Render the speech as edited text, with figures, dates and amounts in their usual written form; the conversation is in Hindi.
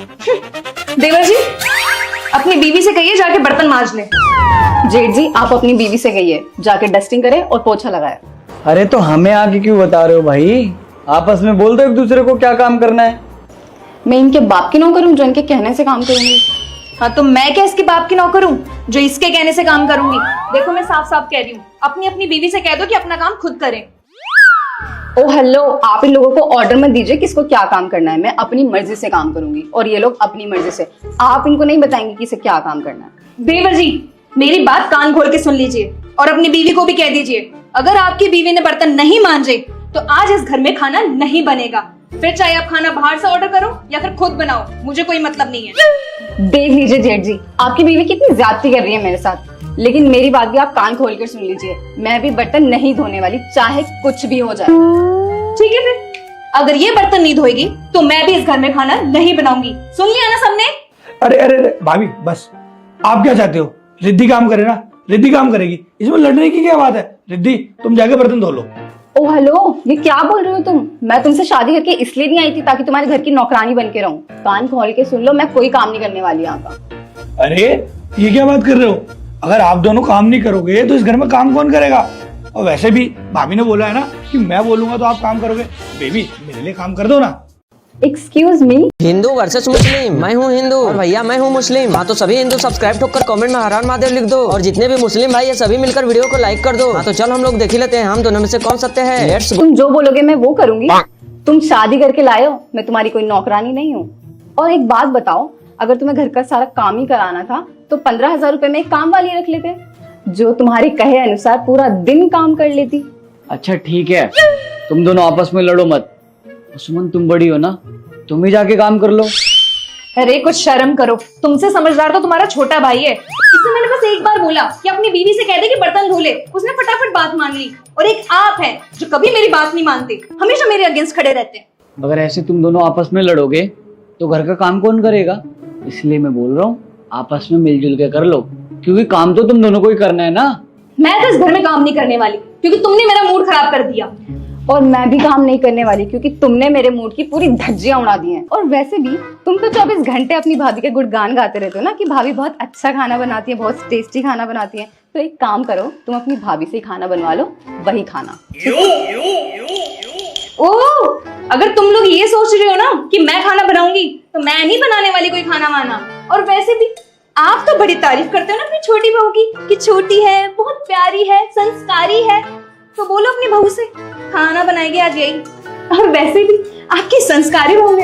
देवर जी, अपनी बीवी से कहिए जाके बर्तन मांज ले। जेठ जी, आप अपनी बीवी से कहिए जाके डस्टिंग करे और पोछा लगाए। अरे तो हमें आगे क्यों बता रहे हो भाई? आपस में बोल दो एक दूसरे को क्या काम करना है। मैं इनके बाप की नौकर हूँ जो इनके कहने से काम करूंगी? हाँ तो मैं क्या इसके बाप की नौकर हूँ जो इसके कहने से काम करूंगी? देखो मैं साफ साफ कह रही हूँ, अपनी अपनी बीवी से कह दो कि अपना काम खुद करें। ओ हेलो, आप इन लोगों को ऑर्डर मत दीजिए किसको क्या काम करना है। मैं अपनी मर्जी से काम करूंगी और ये लोग अपनी मर्जी से। आप इनको नहीं बताएंगे कि इसे क्या काम करना है। देवर जी, मेरी बात कान खोल के सुन लीजिए और अपनी बीवी को भी कह दीजिए, अगर आपकी बीवी ने बर्तन नहीं मांजे तो आज इस घर में खाना नहीं बनेगा। फिर चाहे आप खाना बाहर से ऑर्डर करो या फिर खुद बनाओ, मुझे कोई मतलब नहीं है। देख लीजिए जेठ जी, आपकी बीवी कितनी ज्यादती कर रही है मेरे साथ। लेकिन मेरी बात भी आप कान खोल कर सुन लीजिए, मैं भी बर्तन नहीं धोने वाली, चाहे कुछ भी हो जाए। ठीक है फिर, अगर ये बर्तन नहीं धोएगी तो मैं भी इस घर में खाना नहीं बनाऊंगी। सुन लिया ना सबने? अरे अरे अरे भाभी बस, आप क्या चाहते हो? रिद्धि काम करे ना, रिद्धि काम करेगी, इसमें लड़ने की क्या बात है? रिद्धि तुम जाके बर्तन धो लो। ओ हेलो, ये क्या बोल रहे हो तुम? मैं तुमसे शादी करके इसलिए नहीं आई थी ताकि तुम्हारे घर की नौकरानी बन के रहूं। कान खोल के सुन लो, मैं कोई काम नहीं करने वाली यहाँ का। अरे ये क्या बात कर रहे हो? अगर आप दोनों काम नहीं करोगे तो इस घर में काम कौन करेगा? और वैसे भी भाभी ने बोला है ना कि मैं बोलूंगा तो आप काम करोगे। बेबी मेरे लिए काम कर दो ना। Excuse me. Hindu versus Muslim, मैं हूँ हिंदू और भैया मैं हूँ मुस्लिम। हाँ तो सभी हिंदू सब्सक्राइब ठोक कर कमेंट में हर हर महादेव लिख दो और जितने भी मुस्लिम भाई है सभी मिलकर वीडियो को लाइक कर दो। हाँ तो चल हम लोग देख ही लेते हैं हम दोनों में से कौन सत्य है। Let's go. तुम जो बोलोगे मैं वो करूंगी। तुम शादी करके लाए हो, मैं तुम्हारी कोई नौकरानी नहीं हूँ। और एक बात बताओ, अगर तुम्हें घर का सारा काम ही कराना था तो 15,000 रुपए में एक काम वाली रख लेते जो तुम्हारे कहे अनुसार पूरा दिन काम कर लेती। अच्छा ठीक है, तुम दोनों आपस में लड़ो मत। सुमन तुम बड़ी हो ना, तुम ही जाके काम कर लो। अरे कुछ शर्म करो, तुमसे समझदार तो तुम्हारा छोटा भाई है। इसने मैंने बस एक बार बोला कि अपनी बीवी से कह दे कि बर्तन धो ले, उसने फटाफट बात मान ली। और एक आप है जो कभी मेरी बात नहीं मानते, हमेशा मेरे अगेंस्ट खड़े रहते हैं। अगर ऐसे तुम दोनों आपस में लड़ोगे तो घर का काम कौन करेगा? इसलिए मैं बोल रहा हूँ आपस में मिलजुल के कर लो, क्योंकि काम तो तुम दोनों को ही करना है ना। मैं तो इस घर में काम नहीं करने वाली क्योंकि तुमने मेरा मूड खराब कर दिया। और मैं भी काम नहीं करने वाली क्योंकि तुमने मेरे मूड की पूरी धज्जियां उड़ा दी हैं। और वैसे भी तुम तो 24 घंटे अपनी भाभी के गुणगान गाते रहते हो ना कि भाभी बहुत अच्छा खाना बनाती है, बहुत टेस्टी खाना बनाती है। तो एक काम करो, तुम अपनी भाभी से ही खाना बनवा लो, वही खाना। ओह, अगर तुम लोग ये सोच रहे हो ना कि मैं खाना बनाऊंगी तो मैं नहीं बनाने वाली कोई खाना वाना। और वैसे भी आप तो बड़ी तारीफ करते हो ना अपनी छोटी बहू की कि छोटी है, बहुत प्यारी है, संस्कारी है। तो बोलो अपनी बहू से खाना बनाएगी आज यही। और वैसे भी आपकी संस्कारी बहू